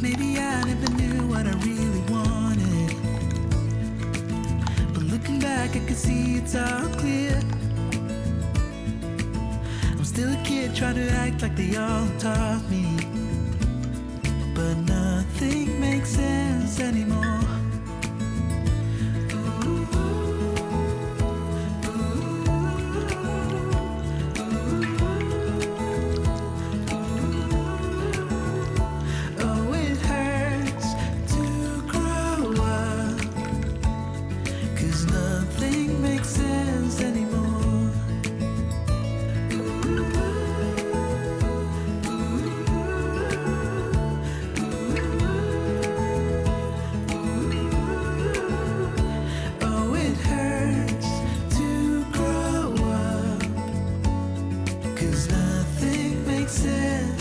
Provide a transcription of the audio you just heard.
Maybe I never knew what I really wanted, but looking back I can see it's all clear. I'm still a kid trying to act like they all taught me, but nothing makes sense anymore. Oh, it hurts to grow up, 'cause nothing makes sense anymore. Oh, it hurts to grow up, 'cause nothing makes sense